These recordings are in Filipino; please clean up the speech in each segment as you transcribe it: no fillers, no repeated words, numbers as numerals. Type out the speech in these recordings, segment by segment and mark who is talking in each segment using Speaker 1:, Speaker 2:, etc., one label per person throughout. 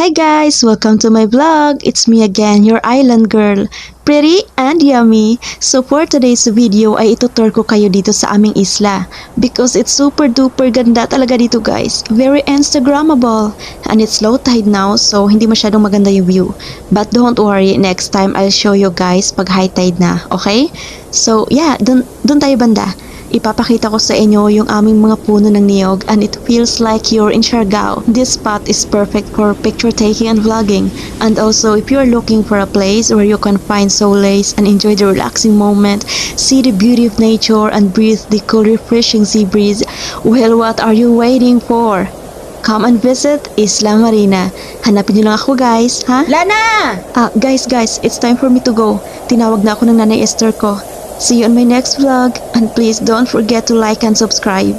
Speaker 1: Hi guys! Welcome to my vlog! It's me again, your island girl. Pretty and yummy! So for today's video ay itutur ko kayo dito sa aming isla. Because it's super duper ganda talaga dito guys. Very Instagrammable. And it's low tide now so hindi masyadong maganda yung view. But don't worry, next time I'll show you guys pag high tide na. Okay? So yeah, dun tayo banda. Ipapakita ko sa inyo yung aming mga puno ng niyog and it feels like you're in Siargao. This spot is perfect for picture taking and vlogging. And also, if you're looking for a place where you can find solace and enjoy the relaxing moment, see the beauty of nature and breathe the cool refreshing sea breeze, well, what are you waiting for? Come and visit Isla Marina. Hanapin niyo lang ako guys, ha?
Speaker 2: Lana!
Speaker 1: Guys, it's time for me to go. Tinawag na ako ng Nanay Esther ko. See you on my next vlog and please don't forget to like and subscribe.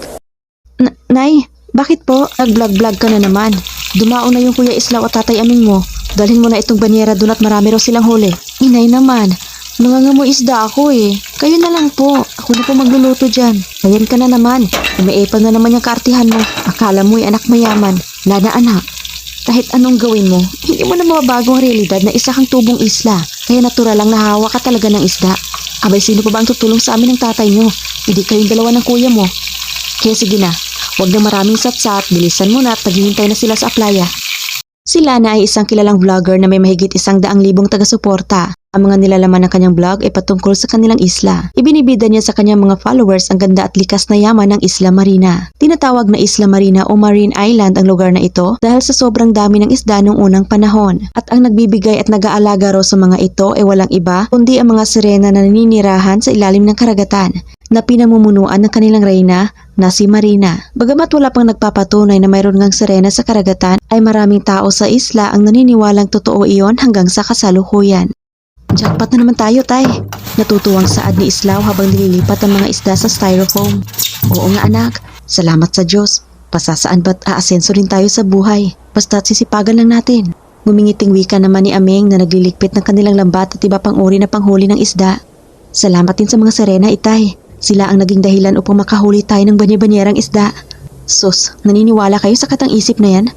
Speaker 1: Nay, bakit po? Nag-vlog-vlog ka na naman. Dumao na yung Kuya Islaw at Tatay Aming mo. Dalhin mo na itong banyera doon at marami raw silang huli. Inay naman, nangangamoy isda ako eh. Kayo na lang po. Ako na po magluluto dyan. Ayan ka na naman. Umiipal na naman yung kaartihan mo. Akala mo'y anak mayaman. Lana anak. Kahit anong gawin mo, hindi mo na mababago ang realidad na isa kang tubong isla. Kaya natural lang nahawa ka talaga ng isda. Abay, sino pa ba ang tutulong sa amin ng tatay nyo? Hindi kayong dalawa ng kuya mo. Kaya sige na, huwag na maraming satsat, bilisan mo na at naghihintay na sila sa playa. Si Lana ay isang kilalang vlogger na may mahigit 100,000 taga-suporta. Ang mga nilalaman ng kanyang vlog ay patungkol sa kanilang isla. Ibinibida niya sa kanyang mga followers ang ganda at likas na yaman ng Isla Marina. Tinatawag na Isla Marina o Marine Island ang lugar na ito dahil sa sobrang dami ng isda noong unang panahon. At ang nagbibigay at nag-aalaga raw sa mga ito ay walang iba kundi ang mga sirena na naninirahan sa ilalim ng karagatan na pinamumunuan ng kanilang reyna na si Marina. Bagamat wala pang nagpapatunay na mayroon ngang sirena sa karagatan, ay maraming tao sa isla ang naniniwalang totoo iyon hanggang sa kasalukuyan. Jackpot na naman tayo, tay. Natutuwang saad ni Islaw habang nililipat ang mga isda sa styrofoam. Oo nga anak, salamat sa Diyos. Pasasaan ba't aasenso rin tayo sa buhay? Basta't sisipagan lang natin. Ngumingiting wika naman ni Ameng na nagliligpit ng kanilang lambat at iba pang uri na panghuli ng isda. Salamat din sa mga serena, itay. Sila ang naging dahilan upang makahuli tayo ng banya-banyerang isda. Sus, naniniwala kayo sa katang isip na yan?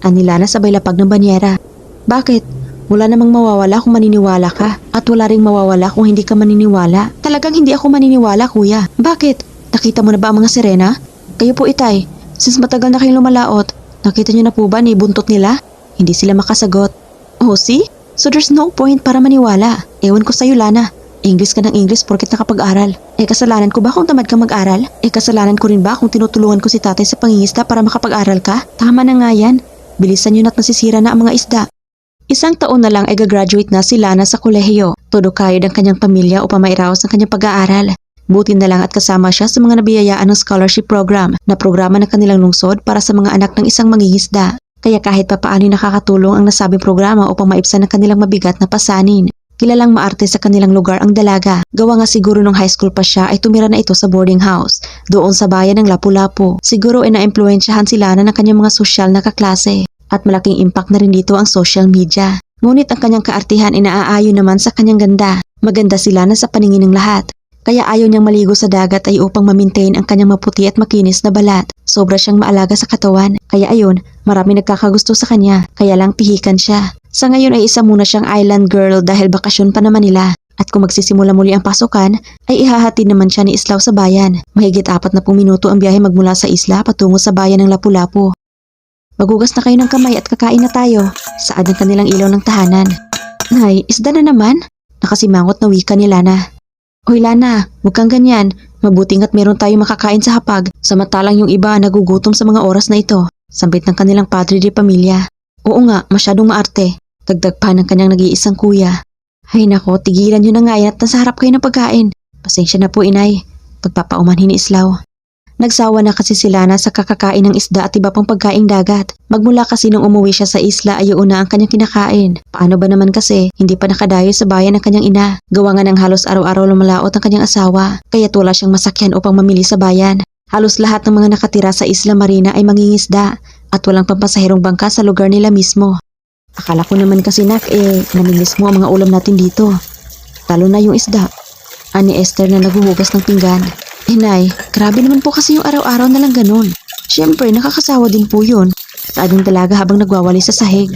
Speaker 1: Anila na sabay lapag ng banyera. Bakit? Wala namang mawawala kung maniniwala ka at wala ring mawawala kung hindi ka maniniwala. Talagang hindi ako maniniwala, kuya. Bakit? Nakita mo na ba ang mga sirena? Kayo po, itay. Since matagal na kayong lumalaot, nakita niyo na po ba ni buntot nila? Hindi sila makasagot. Oh, see? So there's no point para maniwala. Ewan ko sa'yo, Lana. English ka ng English porket nakapag-aral. Kasalanan ko ba kung tamad ka mag-aral? Kasalanan ko rin ba kung tinutulungan ko si tatay sa pangingisda para makapag-aral ka? Tama na nga yan. Bilisan nyo na't nasisira na ang mga isda. Isang taon na lang ay gagraduate na si Lana sa kolehiyo. Todo kayod ang kanyang pamilya upang mairaos ang kanyang pag-aaral. Buti na lang at kasama siya sa mga nabiyayaan ng scholarship program na programa ng kanilang lungsod para sa mga anak ng isang mangingisda. Kaya kahit papaano nakakatulong ang nasabing programa upang maibsan ang kanilang mabigat na pasanin. Kilalang maarte sa kanilang lugar ang dalaga. Gawa nga siguro nung high school pa siya ay tumira na ito sa boarding house. Doon sa bayan ng Lapu-Lapu. Siguro ay na-impluensyahan si Lana ng kanyang mga sosyal na kaklase. At malaking impact na rin dito ang social media. Ngunit ang kanyang kaartihan ay naaayon naman sa kanyang ganda. Maganda si Lana sa paningin ng lahat. Kaya ayaw niyang maligo sa dagat ay upang ma-maintain ang kanyang maputi at makinis na balat. Sobra siyang maalaga sa katawan. Kaya ayun, marami nagkakagusto sa kanya. Kaya lang pihikan siya. Sa ngayon ay isa muna siyang island girl dahil bakasyon pa naman nila. At kung magsisimula muli ang pasukan, ay ihahatid naman siya ni Islaw sa bayan. Mahigit 40 minuto ang biyahe magmula sa isla patungo sa bayan ng Lapu-Lapu. Magugas na kayo ng kamay at kakain na tayo. Saad ng kanilang ilaw ng tahanan. Nay, isda na naman? Nakasimangot na wika ni Lana. Hoy Lana, huwag kang ganyan. Mabuting at meron tayong makakain sa hapag. Samantalang yung iba nagugutom sa mga oras na ito. Sambit ng kanilang padre de pamilya. Oo nga, masyadong maarte. Dagdag pa ng kanyang nag-iisang kuya. Hay nako, tigilan nyo na nga yan at nasa harap kayo ng pagkain. Pasensya na po inay. Pagpapaumanhin ni Islaw. Nagsawa na kasi si Lana sa kakakain ng isda at iba pang pagkaing dagat. Magmula kasi nung umuwi siya sa isla ay yun na ang kanyang kinakain. Paano ba naman kasi, hindi pa nakadayo sa bayan ng kanyang ina. Gawa nga ng halos araw-araw lumalaot ang kanyang asawa. Kaya't wala siyang masakyan upang mamili sa bayan. Halos lahat ng mga nakatira sa Isla Marina ay mangingisda at walang pampasahirong bangka sa lugar nila mismo. Akala ko naman kasi namimiss mo ang mga ulam natin dito. Lalo na yung isda. Ani Esther na naghuhugas ng pinggan. Nay, grabe naman po kasi yung araw-araw na lang ganun. Siyempre, nakakasawa din po yun. Saad ng dalaga habang nagwawali sa sahig.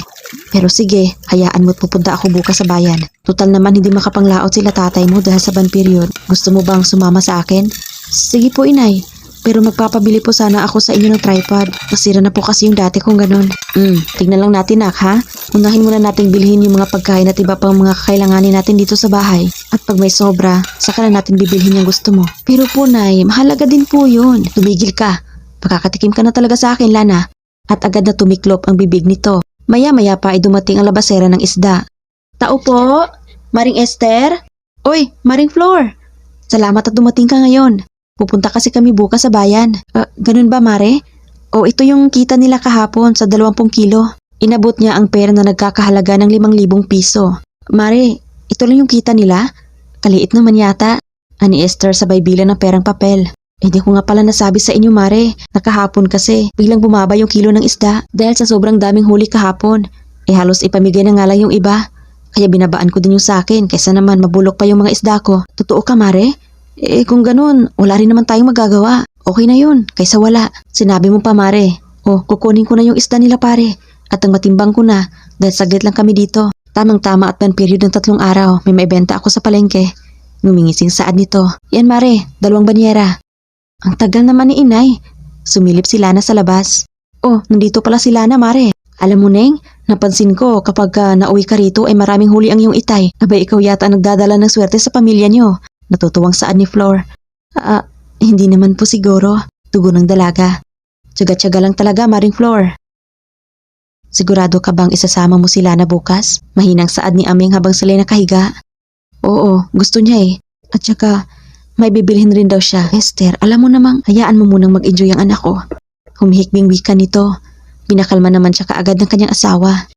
Speaker 1: Pero sige, hayaan mo't pupunta ako bukas sa bayan. Total naman hindi makapanglaot sila tatay mo dahil sa ban period. Gusto mo bang sumama sa akin? Sige po, inay. Pero magpapabili po sana ako sa inyo ng tripod. Nasira na po kasi yung dati kong ganun. Tignan lang natin, nak, ha? Unahin muna nating bilhin yung mga pagkain at iba pang mga kakailanganin natin dito sa bahay. At pag may sobra, saka na natin bibilhin yung gusto mo. Pero po, nay, mahalaga din po yun. Tumigil ka. Makakatikim ka na talaga sa akin, Lana. At agad na tumiklop ang bibig nito. Maya-maya pa ay dumating ang labasera ng isda. Tao po? Maring Esther? Oy, Maring Flor. Salamat at dumating ka ngayon. Pupunta kasi kami bukas sa bayan. Ganun ba, Mare? O ito yung kita nila kahapon sa 20 kilo. Inabot niya ang pera na nagkakahalaga ng 5,000 piso. Mare, ito lang yung kita nila? Kaliit naman yata. Ani Esther sabay bilang ng perang papel. Hindi ko nga pala nasabi sa inyo, Mare. Nakahapon kasi, biglang bumaba yung kilo ng isda dahil sa sobrang daming huli kahapon. Halos ipamigay na nga lang yung iba. Kaya binabaan ko din yung sa akin kaysa naman mabulok pa yung mga isda ko. Totoo ka, Mare? Kung ganun, wala rin naman tayong magagawa. Okay na yun, kaysa wala. Sinabi mo pa, Mare. Kukunin ko na yung isda nila, pare. At ang matimbang ko na, dahil saglit lang kami dito. Tamang-tama at ban period ng 3 araw, may maibenta ako sa palengke. Ngumingising saad nito. Yan, Mare, 2 banyera. Ang tagal naman ni inay. Sumilip si Lana sa labas. Nandito pala si Lana, Mare. Alam mo, Neng, napansin ko kapag nauwi ka rito ay maraming huli ang iyong itay. Abay, ikaw yata ang nagdadala ng swerte sa pamilya niyo. Natutuwang saad ni Flor. Hindi naman po siguro. Tugon ng dalaga. Tiyaga-tiyaga lang talaga, Maring Flor. Sigurado ka bang isasama mo sila na bukas? Mahinang saad ni Aming habang sila'y nakahiga. Oo, gusto niya eh. At saka, may bibilhin rin daw siya. Esther, alam mo namang, hayaan mo munang mag-enjoy ang anak ko. Humihikbing wika nito. Pinakalma naman siya kaagad ng kanyang asawa.